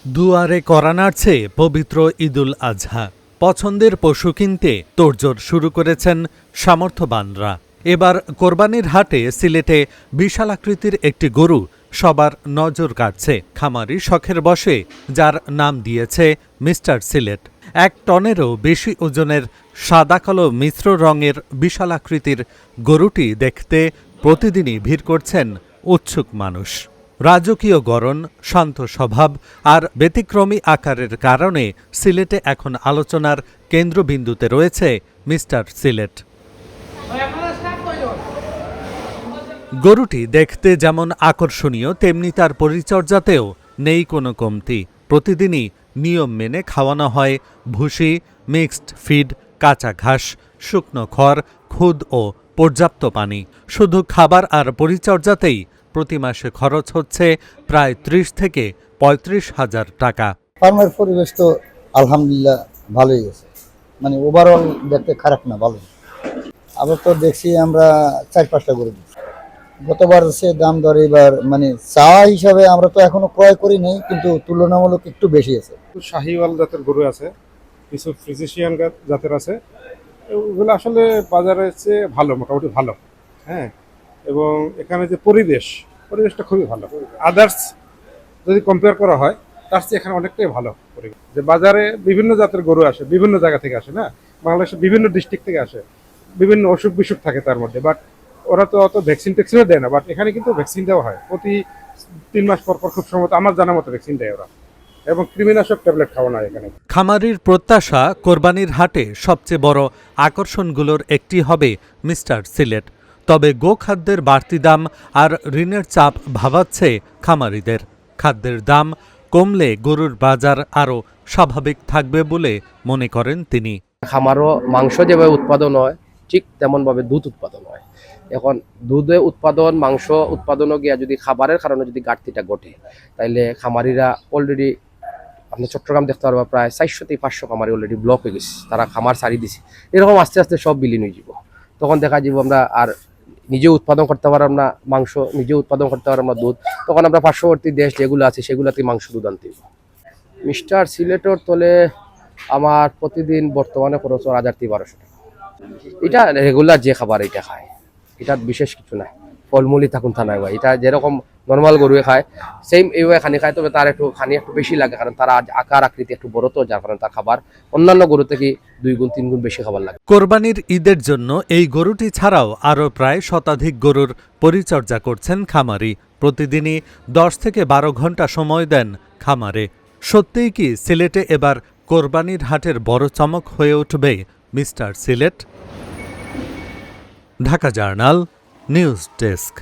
দুয়ারে কড়া নাড়ছে পবিত্র ঈদুল আজহা। পছন্দের পশু কিনতে তোড়জোড় শুরু করেছেন সামর্থ্যবানরা। এবার কোরবানির হাটে সিলেটে বিশাল আকৃতির একটি গরু সবার নজর কাড়ছে। খামারি শখের বশে, যার নাম দিয়েছে মিস্টার সিলেট। 1 টনেরও বেশি ওজনের সাদা কালো মিশ্র রঙের বিশাল আকৃতির গরুটি দেখতে প্রতিদিনই ভিড় করছেন উৎসুক মানুষ। রাজকীয় গড়ন, শান্ত স্বভাব আর ব্যতিক্রমী আকারের কারণে সিলেটে এখন আলোচনার কেন্দ্রবিন্দুতে রয়েছে মিস্টার সিলেট। গরুটি দেখতে যেমন আকর্ষণীয়, তেমনি তার পরিচর্যাতেও নেই কোনো কমতি। প্রতিদিনই নিয়ম মেনে খাওয়ানো হয় ভুসি, মিক্সড ফিড, কাঁচা ঘাস, শুকনো খড়, খুদ ও পর্যাপ্ত পানি। শুধু খাবার আর পরিচর্যাতেই প্রতি মাসে খরচ হচ্ছে প্রায় 30 থেকে 35 হাজার টাকা। ফার্মের পরিবেশ তো আলহামদুলিল্লাহ ভালোই আছে, মানে ওভারঅল দেখতে খারাপ না, ভালো। আবার তো দেখছি আমরা 4-5টা গরু দিচ্ছি। গতবার সে দাম দর এবার মানে চাওয়া হিসাবে আমরা তো এখনো ক্রয় করি নাই, কিন্তু তুলনামূলক একটু বেশি আছে। শাহিওয়াল জাতের গরু আছে, কিছু ফ্রিজিশিয়ান জাতের আছে। ওগুলো আসলে বাজারে চেয়ে ভালো, মোটামুটি ভালো। হ্যাঁ, এবং এখানে যে পরিবেশটা খুবই ভালো। আদার্স যদি কম্পেয়ার করা হয় তার চেয়ে এখানে অনেকটাই ভালো পরিবেশ। যে বাজারে বিভিন্ন জাতের গরু আসে, বিভিন্ন জায়গা থেকে আসে, না বাংলাদেশের বিভিন্ন ডিস্ট্রিক্ট থেকে আসে, বিভিন্ন অসুখ বিসুখ থাকে তার মধ্যে, বাট ওরা তো অত ভ্যাকসিন ট্যাকসিনও দেয় না। বাট এখানে কিন্তু ভ্যাকসিন দেওয়া হয় প্রতি 3 মাস পর খুব সম্ভবত, আমার জানা মতো ভ্যাকসিন দেয় ওরা, এবং কৃমিনাশক ট্যাবলেট খাওয়ানো হয় এখানে। খামারির প্রত্যাশা, কোরবানির হাটে সবচেয়ে বড় আকর্ষণগুলোর একটি হবে মিস্টার সিলেট। তবে গোখাদ্যের বাড়তি দাম আর ঋণের চাপ ভাবাচ্ছে খামারিদের। খাদ্যের দাম কমলে গরুর বাজার আরও স্বাভাবিক থাকবে বলে মনে করেন তিনি। খামারও মাংস যেভাবে উৎপাদন হয়, ঠিক তেমনভাবে দুধ উৎপাদন হয়। এখন দুধে উৎপাদন, মাংস উৎপাদনও গিয়া যদি খাবারের কারণে যদি ঘাটতিটা ঘটে, তাইলে খামারিরা অলরেডি, আপনি চট্টগ্রাম দেখতে পারবা প্রায় 400 থেকে 500 খামারি অলরেডি ব্লক হয়ে গেছে, তারা খামার ছাড়ি দিছে। এরকম আস্তে আস্তে সব বিলীন হয়ে যাব। তখন দেখা যাব আমরা আর নিজে উৎপাদন করতে পারলাম না মাংস, নিজে উৎপাদন করতে পারলাম না দুধ। তখন আমরা পার্শ্ববর্তী দেশ যেগুলো আছে সেগুলোতে মাংস দুধ আনতে হবে। মিস্টার সিলেটর তলে আমার প্রতিদিন বর্তমানে খরচ 1000 থেকে 1200 টাকা। এটা রেগুলার যে খাবার এটা খায়, এটা বিশেষ কিছু নাই। ফলমূলই থাকুন তা নাই ভাই, এটা যেরকম নর্মাল গরুয়ে খায় সেম এইভাবে খানি খায়, তবে তার একটু বেশি লাগে, কারণ তার আকার আকৃতি একটু বড়, তো যার কারণে তার খাবার অন্যান্য গরু থেকে 2 গুণ 3 গুণ বেশি খাবার লাগে। কোরবানির ঈদের জন্য এই গরুটি ছাড়াও আরও প্রায় শতাধিক গরুর পরিচর্যা করছেন খামারি। প্রতিদিনই 10 থেকে 12 ঘন্টা সময় দেন খামারে। সত্যিই কি সিলেটে এবার কোরবানির হাটের বড় চমক হয়ে উঠবে mister Sylhet? Dhaka journal, news desk.